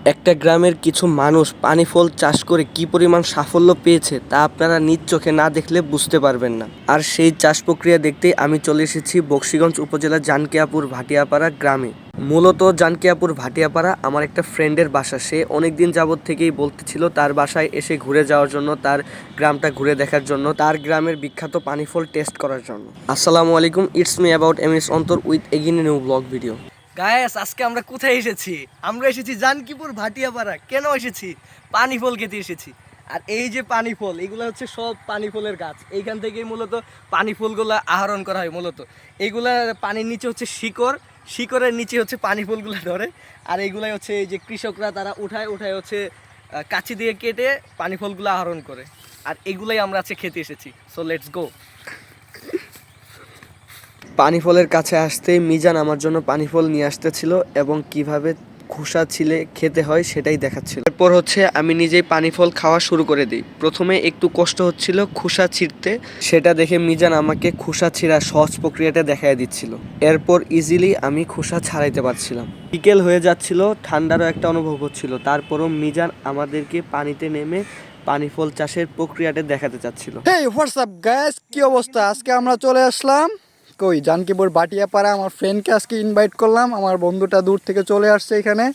একটা গ্রামের কিছু মানুষ পানি ফল চাষ করে কি পরিমাণ সাফল্য পেয়েছে তা আপনারা নিজ চোখে না দেখলে বুঝতে পারবেন না। আর সেই চাষ প্রক্রিয়া দেখতেই আমি চলে এসেছি বকশীগঞ্জ উপজেলার জানকিয়াপুর ভাটিয়াপাড়া গ্রামে। মূলত জানকিয়াপুর ভাটিয়াপাড়া আমার একটা ফ্রেন্ডের বাসা। সে অনেক দিন যাবৎ থেকেই বলতেছিল তার বাসায় এসে ঘুরে যাওয়ার জন্য, তার গ্রামটা ঘুরে দেখার জন্য, তার গ্রামের বিখ্যাত পানি ফল টেস্ট করার জন্য। আসসালামু আলাইকুম, ইটস মি অ্যাবাউট এমএস অন্তর with again a new blog video. Guys, আজকে আমরা কোথায় এসেছি? আমরা এসেছি জানকিপুর ভাটিয়াপাড়া। কেন এসেছি? পানি ফল খেতে এসেছি। আর এই যে পানি ফল, এগুলো হচ্ছে সব পানি ফলের গাছ। এইখান থেকেই মূলত পানি ফলগুলো আহরণ করা হয়। মূলত এইগুলা পানির নিচে হচ্ছে শিকড়, শিকড়ের নিচে হচ্ছে পানি ফলগুলো ধরে। আর এইগুলাই হচ্ছে এই যে কৃষকরা তারা উঠায় হচ্ছে কাঁচি দিয়ে কেটে পানি ফলগুলো আহরণ করে। আর এগুলাই আমরা আজকে খেতে এসেছি। সো লেটস গো। পানি ফলের কাছে আসতেই মিজান আমার জন্য পানি ফল নিয়ে আসতেছিল এবং কিভাবে খোসা ছিলে খেতে হয় সেটাই দেখাচ্ছিল। এরপর হচ্ছে আমি নিজেই পানি ফল খাওয়া শুরু করে দিই। প্রথমে একটু কষ্ট হচ্ছিল খোসা ছিঁড়তে, সেটা দেখে মিজান আমাকে খোসা ছিঁড়া সহজ প্রক্রিয়াটা দেখাই দিচ্ছিল। এরপর ইজিলি আমি খোসা ছাড়াইতে পারছিলাম। বিকেল হয়ে যাচ্ছিল, ঠান্ডারও একটা অনুভব হচ্ছিল। তারপরও মিজান আমাদেরকে পানিতে নেমে পানি ফল চাষের প্রক্রিয়াটা দেখাতে চাচ্ছিল। হেই হোয়াটসঅ্যাপ গাইস, কি অবস্থা? আজকে আমরা চলে আসলাম জানকিপুর ভাটিয়াপাড়া। আমার ফ্রেন্ডকে আজকে ইনভাইট করলাম। আমার বন্ধুটা দূর থেকে চলে আসছে এখানে।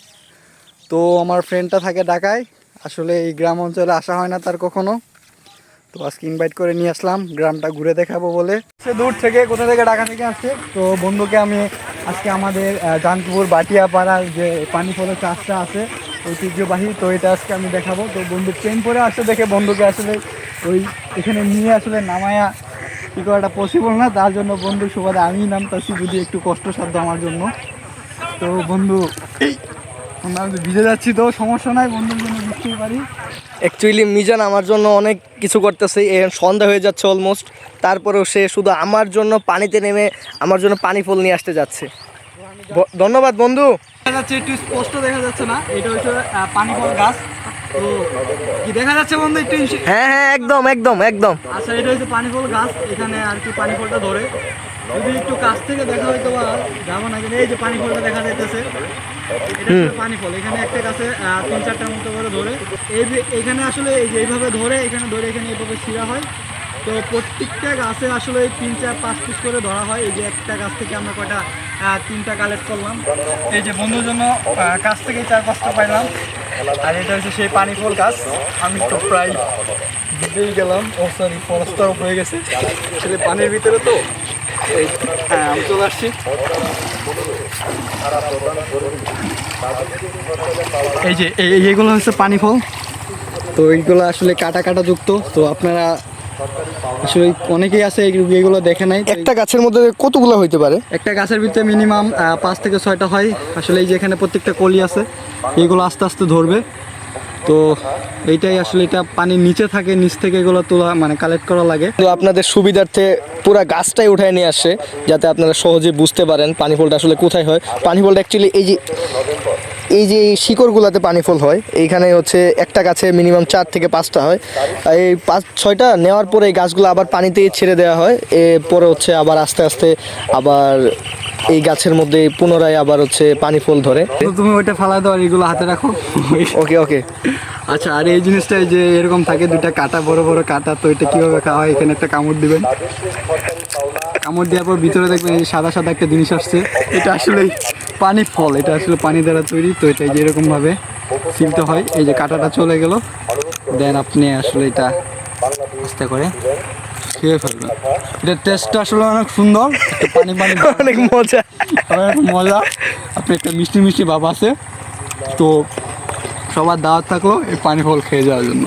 তো আমার ফ্রেন্ডটা থাকে ঢাকায়, আসলে এই গ্রাম অঞ্চলে আসা হয় না তার কখনো। তো আজকে ইনভাইট করে নিয়ে আসলাম গ্রামটা ঘুরে দেখাবো বলে। সে দূর থেকে, কোথা থেকে, ঢাকা থেকে আসছে। তো বন্ধুকে আমি আজকে আমাদের জানকিপুর ভাটিয়াপাড়ার যে পানি ফলের চাষটা আছে ঐতিহ্যবাহী, তো এটা আজকে আমি দেখাবো। তো বন্ধু ট্রেন পরে আসছে দেখে বন্ধুকে আসলে এখানে নিয়ে আসলে নামায়া কী করাটা পসিবল না, তার জন্য বন্ধুর সুবাদে আমি নামতাছি, যদি একটু কষ্টসাধ্য আমার জন্য। তো বন্ধু আমি ভিজে যাচ্ছি, তো সমস্যা নাই, বন্ধুর জন্য বুঝতেই পারি। অ্যাকচুয়ালি মিজান আমার জন্য অনেক কিছু করতেছে। সন্ধ্যা হয়ে যাচ্ছে অলমোস্ট, তারপরেও সে শুধু আমার জন্য পানিতে নেমে আমার জন্য পানি ফল নিয়ে আসতে যাচ্ছে। ধন্যবাদ বন্ধু। দেখা যাচ্ছে, একটু স্পষ্ট দেখা যাচ্ছে না, এটা হচ্ছে পানি ফল গাছ। তো কি দেখা যাচ্ছে বন্ধু একটু? হ্যাঁ হ্যাঁ, একদম একদম একদম। আচ্ছা, এটা হচ্ছে পানি ফল গাছ। এখানে আর কি পানি ফলটা ধরে, যদি একটু কাছ থেকে দেখা হয়তো বা যাবো না, কিন্তু এই যে পানি ফলটা দেখা যাইতেছে, এটা হচ্ছে পানি ফল। এখানে একটা গাছে 3-4টার মতো করে ধরে। এখানে আসলে এই যে এইভাবে ধরে, এখানে এইভাবে ছিঁড়া হয়। তো প্রত্যেকটা গাছে আসলে 3-4-5 পিস করে ধরা হয়। এই যে একটা গাছ থেকে আমরা কয়টা 3টা কালেক্ট করলাম। এই যে বন্ধুর জন্য গাছ থেকে 4-5টা পাইলাম। আর এটা হচ্ছে সেই পানি ফল গাছ। আমি তো প্রায় ভিজেই গেলাম। ও সরি, ফলসটাও হয়ে গেছে আসলে পানির ভিতরে। তো হ্যাঁ, আমি চলে আসছি। এই যে এইগুলো হচ্ছে পানি ফল। তো এইগুলো আসলে কাটা কাটা যুক্ত। তো আপনারা আসলে অনেকেই আছে এইগুলো দেখে নাই। একটা গাছের মধ্যে কতগুলো হইতে পারে? একটা গাছের ভিতরে মিনিমাম 5 থেকে 6টা হয়। আসলে এই যে এখানে প্রত্যেকটা কলি আছে, এইগুলো আস্তে আস্তে ধরবে। তো এইটাই আসলে, এটা পানির নিচে থাকে, নিচ থেকে এগুলো তোলা মানে কালেক্ট করা লাগে। তো আপনাদের সুবিধার্থে পুরো গাছটাই উঠায় নিয়ে আসছে, যাতে আপনারা সহজে বুঝতে পারেন পানি ফলটা আসলে কোথায় হয়। পানি ফলটা অ্যাকচুয়ালি এই যে শিকড়গুলোতে পানি ফল হয়। এইখানে হচ্ছে একটা গাছে মিনিমাম 4 থেকে 5টা হয়। এই 5-6টা নেওয়ার পরে এই গাছগুলো আবার পানিতে ছেড়ে দেওয়া হয়। এরপরে হচ্ছে আবার আস্তে আস্তে আবার এই গাছের মধ্যে পুনরায় আবার হচ্ছে পানি ফল ধরে। তো তুমি ওইটা ফালা দাও, আর এগুলো হাতে রাখো। ওকে ওকে। আচ্ছা, আর এই জিনিসটা যে এরকম থাকে, দুইটা কাটা, বড় বড় কাটা। তো এটা কীভাবে খাওয়া হয়? এখানে একটা কামড় দিবেন। কামড় দেওয়ার পর ভিতরে দেখবেন এই সাদা সাদা একটা জিনিস আসছে। এটা আসলে পানি ফল, এটা আসলে পানি দ্বারা তৈরি। তো এটা যেরকমভাবে ছিলতে হয়। এই যে কাটাটা চলে গেল, দেন আপনি আসলে এটা আস্তে করে খেয়ে ফেলবেন। এটার টেস্টটা আসলে অনেক সুন্দর, পানি পানি, অনেক মজা, অনেক মজা। আপনি একটা মিষ্টি মিষ্টি ভাব আছে। তো সবার দাওয়াত থাকলো এই পানি ফল খেয়ে যাওয়ার জন্য।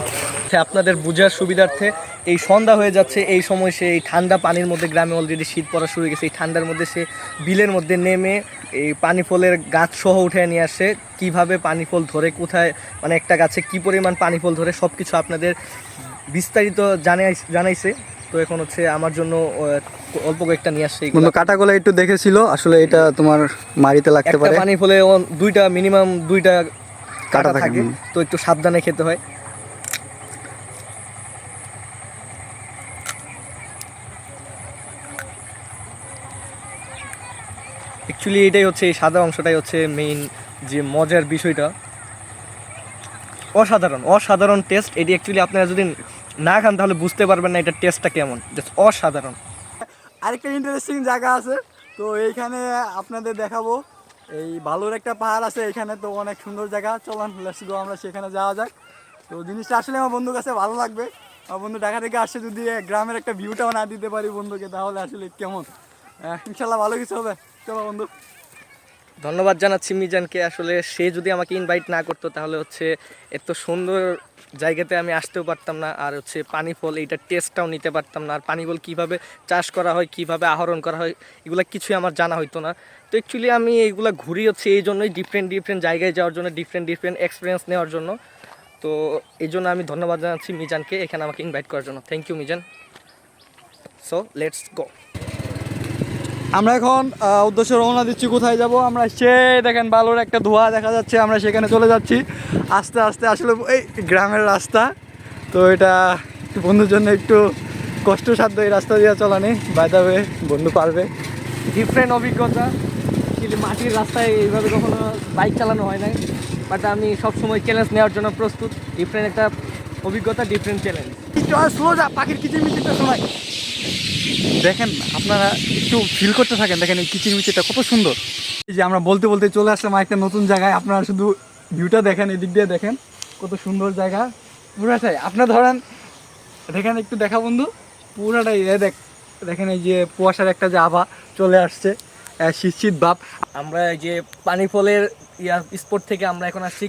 আপনাদের বোঝার সুবিধার্থে এই সন্ধ্যা হয়ে যাচ্ছে, এই সময় সে এই ঠান্ডা পানির মধ্যে, গ্রামে অলরেডি শীত পড়া শুরু হয়ে গেছে, এই ঠান্ডার মধ্যে সে বিলের মধ্যে নেমে এই পানি ফলের গাছ সহ উঠে নিয়ে আসে। কীভাবে পানি ফল ধরে, কোথায়, মানে একটা গাছে কী পরিমাণ পানি ফল ধরে, সব কিছু আপনাদের বিস্তারিত জানাইছে। তো এখন হচ্ছে আমার জন্য অল্প কয়েকটা নিয়ে আসছে। কিন্তু কাটাগুলো একটু দেখেছিল, আসলে এটা তোমার মারিতে লাগতে পারে। পানি ফলে মিনিমাম 2টা কাটা থাকে, তো একটু সাবধানে খেতে হয়। অ্যাকচুয়ালি এটাই হচ্ছে, এই সাদা অংশটাই হচ্ছে মেইন যে মজার বিষয়টা। অসাধারণ অসাধারণ টেস্ট। এটি অ্যাকচুয়ালি আপনারা যদি না খান তাহলে বুঝতে পারবেন না এটার টেস্টটা কেমন, জাস্ট অসাধারণ। আরেকটা ইন্টারেস্টিং জায়গা আছে, তো এইখানে আপনাদের দেখাবো। এই ভালোর একটা পাহাড় আছে এখানে, তো অনেক সুন্দর জায়গা। চলুন লেটস গো, আমরা সেখানে যাওয়া যাক। তো জিনিসটা আসলে আমার বন্ধুর কাছে ভালো লাগবে। আমার বন্ধু ঢাকা থেকে আসছে, যদি গ্রামের একটা ভিউটাও না দিতে পারি বন্ধুকে তাহলে আসলে কেমন। ইনশাল্লাহ ভালো কিছু হবে। চলো বন্ধু। ধন্যবাদ জানাচ্ছি মিজানকে। আসলে সে যদি আমাকে ইনভাইট না করতো তাহলে হচ্ছে এত সুন্দর জায়গাতে আমি আসতেও পারতাম না, আর হচ্ছে পানি ফল এইটার টেস্টটাও নিতে পারতাম না, আর পানি ফল কীভাবে চাষ করা হয়, কীভাবে আহরণ করা হয়, এগুলো কিছুই আমার জানা হতো না। তো অ্যাকচুয়ালি আমি এইগুলো ঘুরি হচ্ছে এই জন্যই, ডিফারেন্ট ডিফারেন্ট জায়গায় যাওয়ার জন্য, ডিফারেন্ট ডিফারেন্ট এক্সপিরিয়েন্স নেওয়ার জন্য। তো এই জন্য আমি ধন্যবাদ জানাচ্ছি মিজানকে এখানে আমাকে ইনভাইট করার জন্য। Thank you Mizan. So let's go. আমরা এখন উদ্দেশ্যে রওনা দিচ্ছি। কোথায় যাব আমরা? সে দেখেন বালুর একটা ধোঁয়া দেখা যাচ্ছে, আমরা সেখানে চলে যাচ্ছি আস্তে আস্তে। আসলে এই গ্রামের রাস্তা, তো এটা বন্ধুর জন্য একটু কষ্টসাধ্য এই রাস্তা দিয়ে চলা নেই। বাইদাবে বন্ধু পারবে। ডিফারেন্ট অভিজ্ঞতা, কিন্তু মাটির রাস্তায় এইভাবে কখনো বাইক চালানো হয় না, বাট আমি সবসময় চ্যালেঞ্জ নেওয়ার জন্য প্রস্তুত। ডিফারেন্ট একটা অভিজ্ঞতা, ডিফারেন্ট চ্যালেঞ্জ। স্লো যা, পাখির কিচিরমিচিরটা শোনায়। দেখেন আপনারা একটু ফিল করতে থাকেন, দেখেন এই কিচিরমিচিরটা কত সুন্দর। এই যে আমরা বলতে বলতে চলে আসলাম একটা নতুন জায়গায়। আপনারা শুধু ভিউটা দেখেন, এদিক দিয়ে দেখেন কত সুন্দর জায়গা পুরাটাই। আপনার ধরেন দেখেন, একটু দেখা বন্ধু, পুরাটাই দেখেন এই যে কুয়াশার একটা যে আভা চলে আসছে, শীত শীত ভাব। আমরা এই যে পানি ফলের স্পট থেকে আমরা এখন আসছি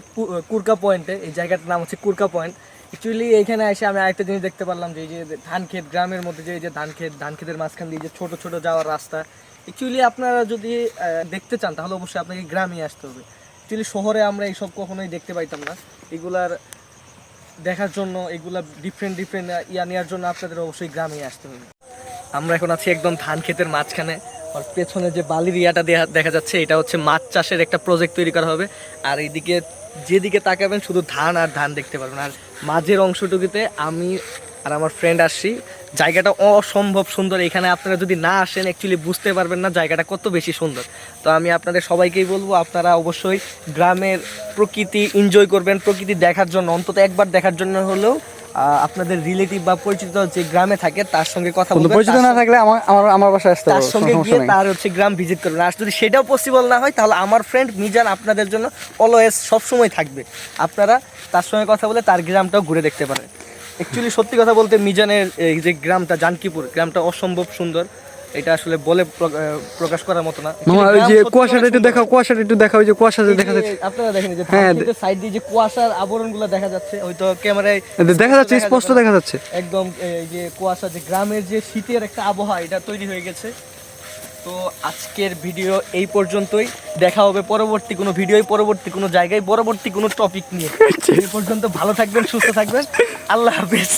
কুরকা পয়েন্টে। এই জায়গাটার নাম হচ্ছে কুরকা পয়েন্ট। অ্যাকচুয়ালি এইখানে এসে আমি আরেকটা জিনিস দেখতে পারলাম, যে এই যে ধান ক্ষেত, গ্রামের মধ্যে যে এই যে ধান ক্ষেতের মাঝখান দিয়ে যে ছোট ছোট যাওয়ার রাস্তা। অ্যাকচুয়ালি আপনারা যদি দেখতে চান তাহলে অবশ্যই আপনাকে গ্রামে আসতে হবে। অ্যাকচুয়ালি শহরে আমরা এইসব কখনোই দেখতে পাইতাম না। এগুলার দেখার জন্য, এগুলা ডিফারেন্ট ডিফারেন্ট নেওয়ার জন্য আপনাদের অবশ্যই গ্রামে আসতে হবে। আমরা এখন আছি একদম ধান ক্ষেতের মাঝখানে। আর পেছনে যে বালির দেখা যাচ্ছে, এটা হচ্ছে মাছ চাষের একটা প্রজেক্ট তৈরি করা হবে। আর এইদিকে যেদিকে তাকাবেন শুধু ধান আর ধান দেখতে পারবেন। আর মাঝের অংশটুকুতে আমি আর আমার ফ্রেন্ড আসছি। জায়গাটা অসম্ভব সুন্দর। এখানে আপনারা যদি না আসেন অ্যাকচুয়ালি বুঝতে পারবেন না জায়গাটা কত বেশি সুন্দর। তো আমি আপনাদের সবাইকেই বলবো, আপনারা অবশ্যই গ্রামের প্রকৃতি এনজয় করবেন। প্রকৃতি দেখার জন্য, অন্তত একবার দেখার জন্য হলেও আপনাদের রিলেটিভ বা পরিচিত যে গ্রামে থাকে তার সঙ্গে কথা বলবেন। পরিচিত না থাকলে আমার বাসায় আসতে তার সঙ্গে গিয়ে তার হচ্ছে গ্রাম ভিজিট করবেন। আর যদি সেটাও পসিবল না হয় তাহলে আমার ফ্রেন্ড মিজান আপনাদের জন্য অলওয়েজ সবসময় থাকবে। আপনারা তার সঙ্গে কথা বলে তার গ্রামটাও ঘুরে দেখতে পারেন। অ্যাকচুয়ালি সত্যি কথা বলতে মিজানের এই যে গ্রামটা জানকীপুর, গ্রামটা অসম্ভব সুন্দর। এটা আসলে বলে প্রকাশ করার মতো না। ওই যে কুয়াশাটা একটু দেখাও, কুয়াশাটা একটু দেখাও, ওই যে কুয়াশাটা দেখা যাচ্ছে। আপনারা দেখেন যে হ্যাঁ, সাইড দিয়ে যে কুয়াশার আবরণগুলো দেখা যাচ্ছে, হয়তো ক্যামেরায় দেখা যাচ্ছে, স্পষ্ট দেখা যাচ্ছে একদম। এই যে কুয়াশা, যে গ্রামের যে শীতের একটা আবহাওয়া, এটা তৈরি হয়ে গেছে। তো আজকের ভিডিও এই পর্যন্তই। দেখা হবে পরবর্তী কোনো ভিডিওয়, পরবর্তী কোনো জায়গায়, পরবর্তী কোনো টপিক নিয়ে। এই পর্যন্ত ভালো থাকবেন, সুস্থ থাকবেন। আল্লাহ হাফেজ।